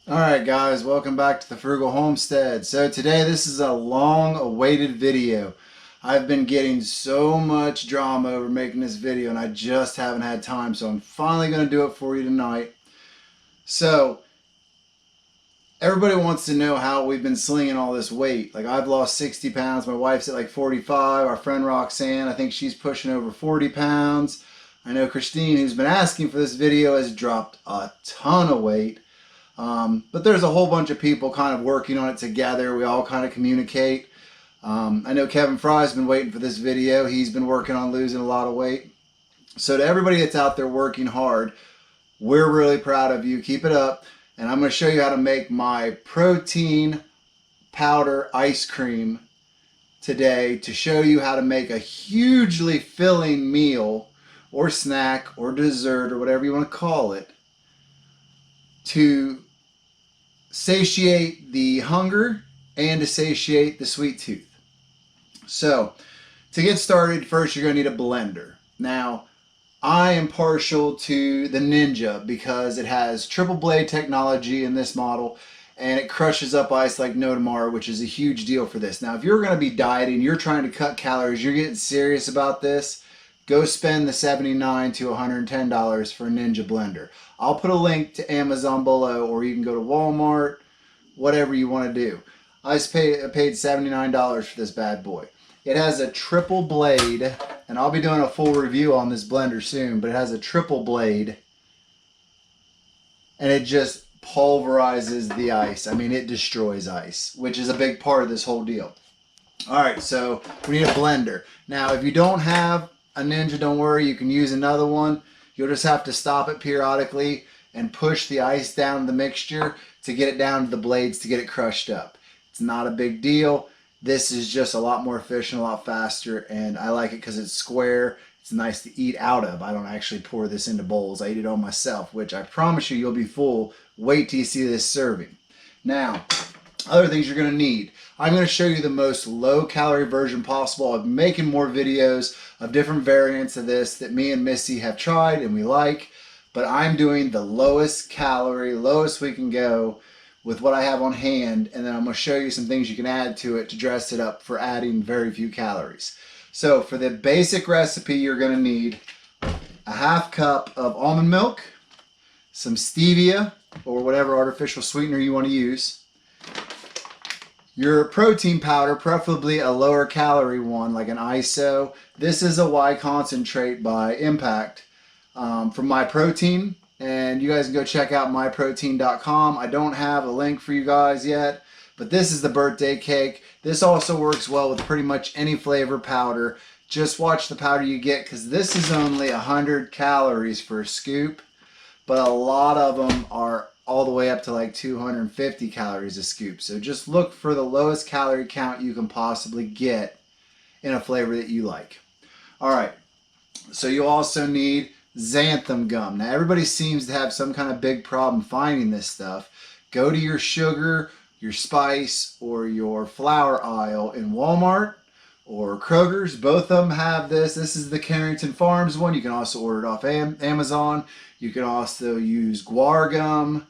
Alright guys, welcome back to the Frugal Homestead. So today this is a long awaited video. I've been getting so much drama over making this video and I just haven't had time, so I'm finally going to do it for you tonight. So everybody wants to know how we've been slinging all this weight. Like, I've lost 60 pounds, my wife's at like 45, our friend Roxanne, I think she's pushing over 40 pounds. I know Christine, who's been asking for this video, has dropped a ton of weight. But there's a whole bunch of people kind of working on it together. We all kind of communicate. I know Kevin Fry's been waiting for this video. He's been working on losing a lot of weight. So to everybody that's out there working hard, we're really proud of you. Keep it up. And I'm going to show you how to make my protein powder ice cream today to show you how to make a hugely filling meal or snack or dessert or whatever you want to call it to satiate the hunger and to satiate the sweet tooth. So to get started, first you're going to need a blender. Now, I am partial to the Ninja because it has triple blade technology in this model and it crushes up ice like no tomorrow, which is a huge deal for this. Now, if you're going to be dieting, you're trying to cut calories, you're getting serious about this, go spend the $79 to $110 for a Ninja blender. I'll put a link to Amazon below, or you can go to Walmart, whatever you want to do. I paid $79 for this bad boy. It has a triple blade, and I'll be doing a full review on this blender soon, but it has a triple blade, and it just pulverizes the ice. I mean, it destroys ice, which is a big part of this whole deal. Alright, so we need a blender. Now, if you don't have a Ninja, don't worry, you can use another one. You'll just have to stop it periodically and push the ice down the mixture to get it down to the blades to get it crushed up. It's not a big deal. This is just a lot more efficient, a lot faster, and I like it because it's square. It's nice to eat out of. I don't actually pour this into bowls. I eat it all myself, which I promise you, you'll be full. Wait till you see this serving. Now, other things you're going to need. I'm going to show you the most low-calorie version possible. I've been making more videos of different variants of this that me and Missy have tried and we like, but I'm doing the lowest calorie, lowest we can go with what I have on hand, and then I'm going to show you some things you can add to it to dress it up for adding very few calories. So for the basic recipe, you're going to need a half cup of almond milk, some stevia or whatever artificial sweetener you want to use, your protein powder, preferably a lower calorie one like an ISO. This is a Y concentrate by Impact from My Protein, and you guys can go check out myprotein.com. I don't have a link for you guys yet, but this is the birthday cake. This also works well with pretty much any flavor powder. Just watch the powder you get because this is only 100 calories for a scoop, but a lot of them are all the way up to like 250 calories a scoop. So just look for the lowest calorie count you can possibly get in a flavor that you like. Alright, so you also need Xantham Gum. Now everybody seems to have some kind of big problem finding this stuff. Go to your sugar, your spice, or your flour aisle in Walmart or Kroger's. Both of them have this. This is the Carrington Farms one. You can also order it off Amazon. You can also use guar gum.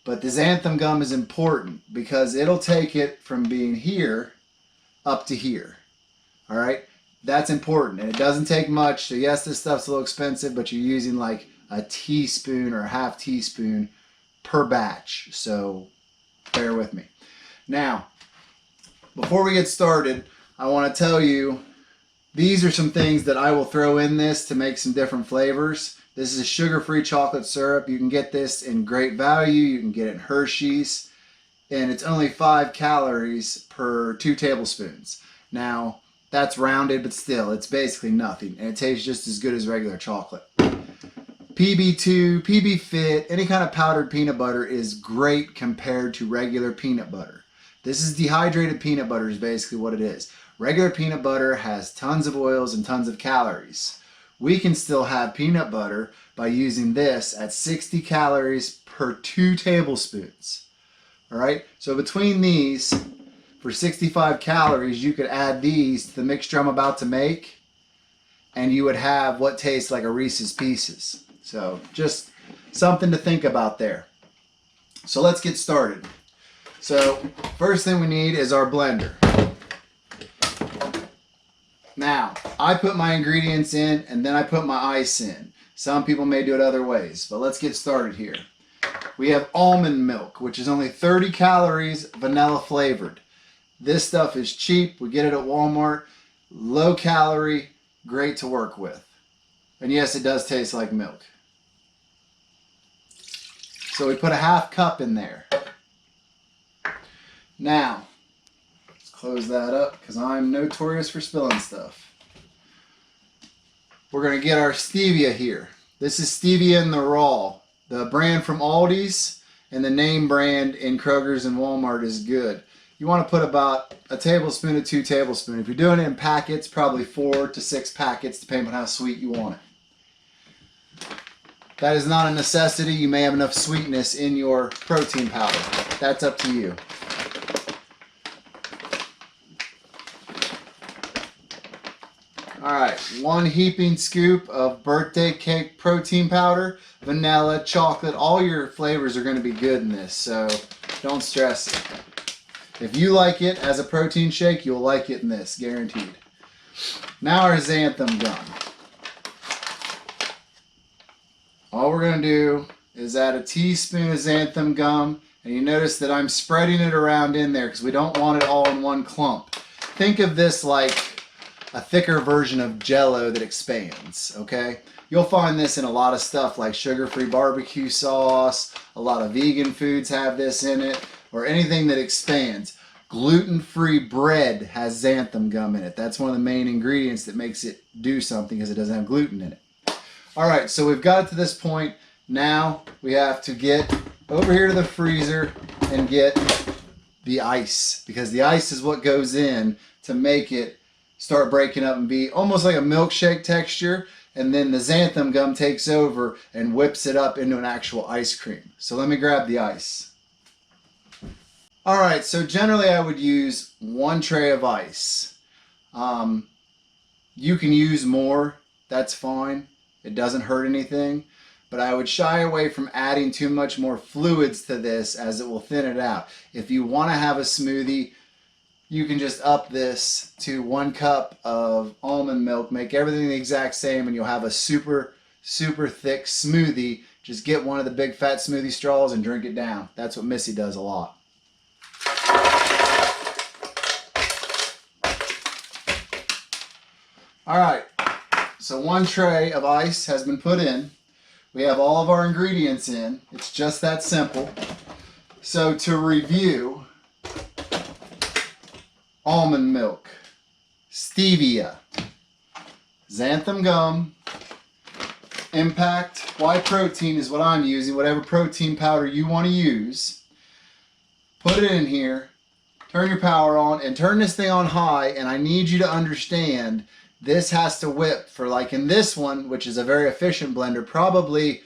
But the Xantham Gum is important because it'll take it from being here up to here. Alright? That's important. And it doesn't take much. So yes, this stuff's a little expensive, but you're using like a teaspoon or a half teaspoon per batch. So bear with me. Now, before we get started, I want to tell you these are some things that I will throw in this to make some different flavors. This is sugar-free chocolate syrup. You can get this in great value. You can get it in Hershey's. And it's only 5 calories per 2 tablespoons. Now, that's rounded, but still, it's basically nothing. And it tastes just as good as regular chocolate. PB2, PB Fit, any kind of powdered peanut butter is great compared to regular peanut butter. This is dehydrated peanut butter is basically what it is. Regular peanut butter has tons of oils and tons of calories. We can still have peanut butter by using this at 60 calories per 2 tablespoons. Alright, so between these, For 65 calories, you could add these to the mixture I'm about to make, and you would have what tastes like a Reese's Pieces. So just something to think about there. So let's get started. So first thing we need is our blender. Now, I put my ingredients in and then I put my ice in. Some people may do it other ways, but let's get started here. We have almond milk, which is only 30 calories, vanilla flavored. This stuff is cheap. We get it at Walmart. Low calorie, great to work with. And yes, it does taste like milk. So we put a half cup in there. Now, let's close that up because I'm notorious for spilling stuff. We're going to get our stevia here. This is stevia in the raw. The brand from Aldi's and the name brand in Kroger's and Walmart is good. You want to put about a tablespoon to 2 tablespoons. If you're doing it in packets, probably 4 to 6 packets, depending on how sweet you want it. That is not a necessity. You may have enough sweetness in your protein powder. That's up to you. Alright, 1 heaping scoop of birthday cake protein powder, vanilla, chocolate. All your flavors are going to be good in this, so don't stress it. If you like it as a protein shake, you'll like it in this, guaranteed. Now our xanthan gum. All we're going to do is add a teaspoon of xanthan gum, and you notice that I'm spreading it around in there because we don't want it all in one clump. Think of this like a thicker version of Jell-O that expands, okay? You'll find this in a lot of stuff like sugar-free barbecue sauce. A lot of vegan foods have this in it, or anything that expands. Gluten-free bread has xanthan gum in it. That's one of the main ingredients that makes it do something because it doesn't have gluten in it. All right, so we've got it to this point. Now we have to get over here to the freezer and get the ice, because the ice is what goes in to make it start breaking up and be almost like a milkshake texture, and then the xanthan gum takes over and whips it up into an actual ice cream. So let me grab the ice. Alright, so generally I would use 1 tray of ice. You can use more, that's fine. It doesn't hurt anything. But I would shy away from adding too much more fluids to this, as it will thin it out. If you want to have a smoothie, you can just up this to 1 cup of almond milk, make everything the exact same, and you'll have a super, super thick smoothie. Just get one of the big fat smoothie straws and drink it down. That's what Missy does a lot. Alright, so 1 tray of ice has been put in. We have all of our ingredients in. It's just that simple. So to review, almond milk, stevia, xanthan gum, impact, whey protein is what I'm using, whatever protein powder you want to use. Put it in here, turn your power on, and turn this thing on high, and I need you to understand this has to whip for, like in this one, which is a very efficient blender, probably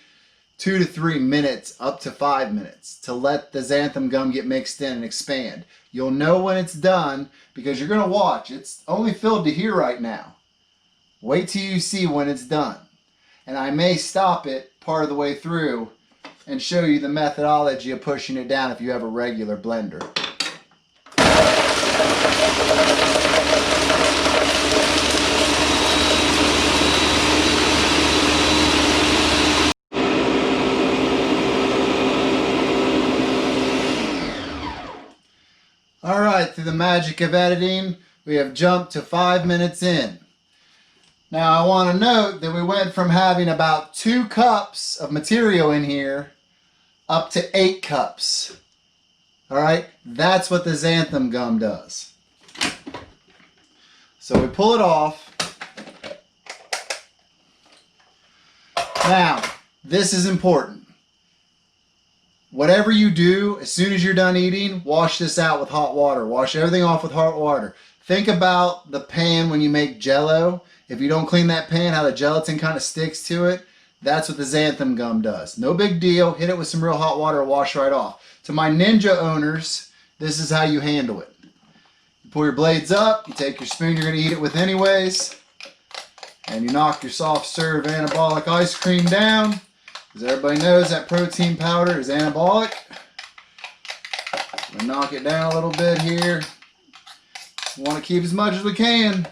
2 to 3 minutes, up to 5 minutes, to let the xanthan gum get mixed in and expand. You'll know when it's done because you're going to watch. It's only filled to here right now. Wait till you see when it's done. And I may stop it part of the way through and show you the methodology of pushing it down if you have a regular blender. Alright, through the magic of editing, we have jumped to 5 minutes in. Now I want to note that we went from having about 2 cups of material in here up to 8 cups. Alright, that's what the xanthan gum does. So we pull it off. Now, this is important. Whatever you do, as soon as you're done eating, wash this out with hot water. Wash everything off with hot water. Think about the pan when you make Jell-O. If you don't clean that pan, how the gelatin kind of sticks to it, that's what the xanthan gum does. No big deal. Hit it with some real hot water and wash right off. To my Ninja owners, this is how you handle it. You pull your blades up, you take your spoon you're going to eat it with anyways, and you knock your soft serve anabolic ice cream down, because everybody knows that protein powder is anabolic. I'm going to knock it down a little bit here. We want to keep as much as we can.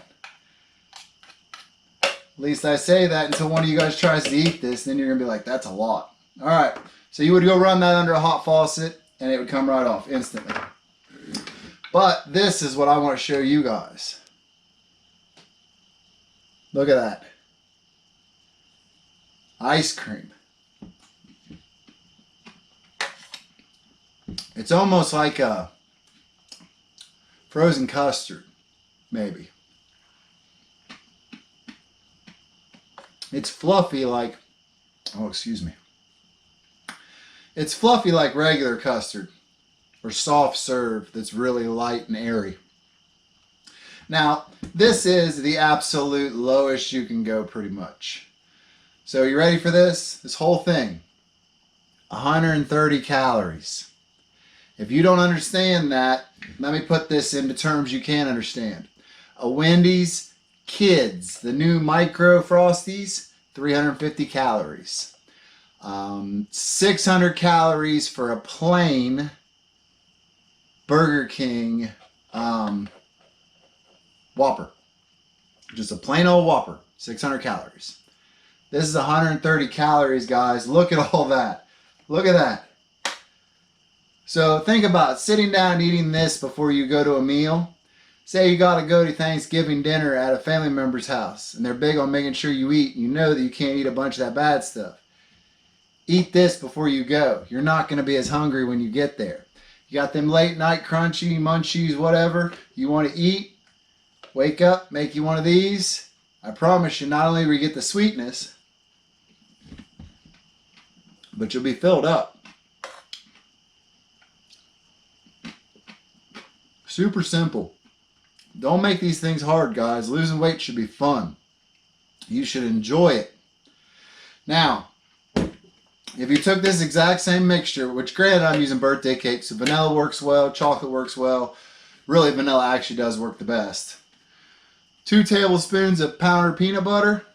At least I say that until one of you guys tries to eat this, then you're going to be like, that's a lot. All right, so you would go run that under a hot faucet and it would come right off instantly. But this is what I want to show you guys. Look at that. Ice cream. It's almost like a frozen custard, maybe. It's fluffy like, oh, excuse me. It's fluffy like regular custard or soft serve that's really light and airy. Now, this is the absolute lowest you can go pretty much. So you ready for this? This whole thing, 130 calories. If you don't understand that, let me put this into terms you can understand. A Wendy's Kids, the new micro Frosties, 350 calories. 600 calories for a plain Burger King Whopper. Just a plain old Whopper, 600 calories. This is 130 calories, guys. Look at all that. Look at that. So think about sitting down and eating this before you go to a meal. Say you got to go to Thanksgiving dinner at a family member's house, and they're big on making sure you eat. You know that you can't eat a bunch of that bad stuff. Eat this before you go. You're not going to be as hungry when you get there. You got them late night crunchy, munchies, whatever you want to eat. Wake up, make you one of these. I promise you, not only will you get the sweetness, but you'll be filled up. Super simple. Don't make these things hard, guys. Losing weight should be fun. You should enjoy it. Now, if you took this exact same mixture, which granted I'm using birthday cake, so vanilla works well, chocolate works well. Really, vanilla actually does work the best. 2 tablespoons of powdered peanut butter.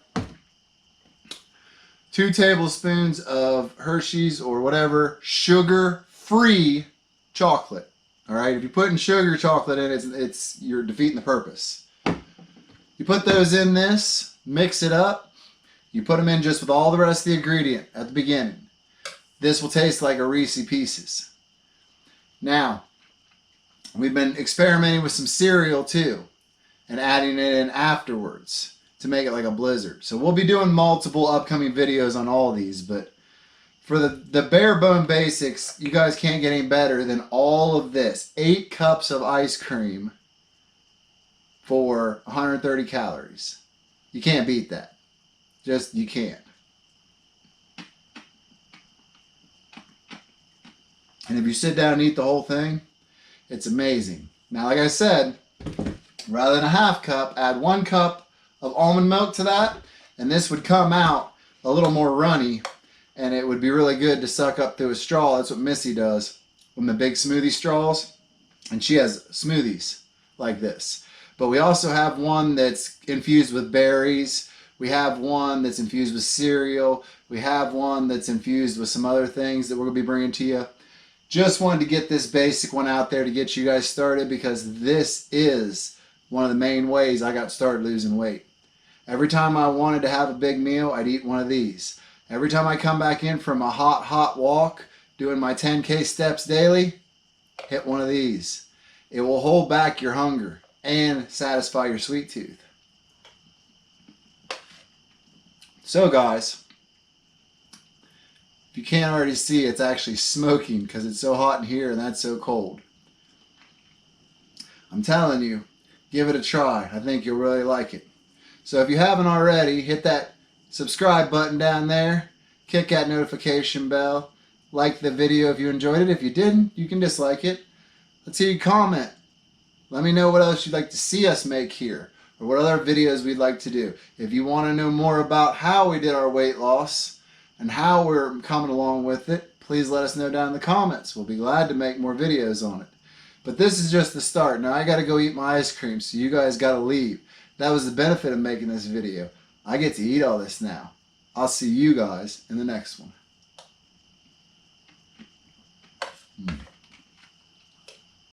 2 tablespoons of Hershey's or whatever sugar-free chocolate. All right, if you're putting sugar chocolate in it, you're defeating the purpose. You put those in this, mix it up. You put them in just with all the rest of the ingredient at the beginning. This will taste like a Reese's Pieces. Now, we've been experimenting with some cereal too and adding it in afterwards to make it like a blizzard. So we'll be doing multiple upcoming videos on all these, but for the bare bone basics, you guys can't get any better than all of this. 8 cups of ice cream for 130 calories. You can't beat that. Just, you can't. And if you sit down and eat the whole thing, it's amazing. Now, like I said, rather than a half cup, add 1 cup of almond milk to that, and this would come out a little more runny, and it would be really good to suck up through a straw. That's what Missy does with the big smoothie straws, and she has smoothies like this. But we also have one that's infused with berries. We have one that's infused with cereal. We have one that's infused with some other things that we're going to be bringing to you. Just wanted to get this basic one out there to get you guys started, because this is one of the main ways I got started losing weight. Every time I wanted to have a big meal, I'd eat one of these. Every time I come back in from a hot walk, doing my 10K steps daily, hit one of these. It will hold back your hunger and satisfy your sweet tooth. So guys, if you can't already see, it's actually smoking because it's so hot in here and that's so cold. I'm telling you, give it a try. I think you'll really like it. So if you haven't already, hit that subscribe button down there, kick that notification bell, like the video if you enjoyed it. If you didn't, you can dislike it. Let's hear you comment. Let me know what else you'd like to see us make here, or what other videos we'd like to do. If you want to know more about how we did our weight loss and how we're coming along with it, please let us know down in the comments. We'll be glad to make more videos on it. But this is just the start. Now I got to go eat my ice cream, so you guys got to leave. That was the benefit of making this video. I get to eat all this now. I'll see you guys in the next one.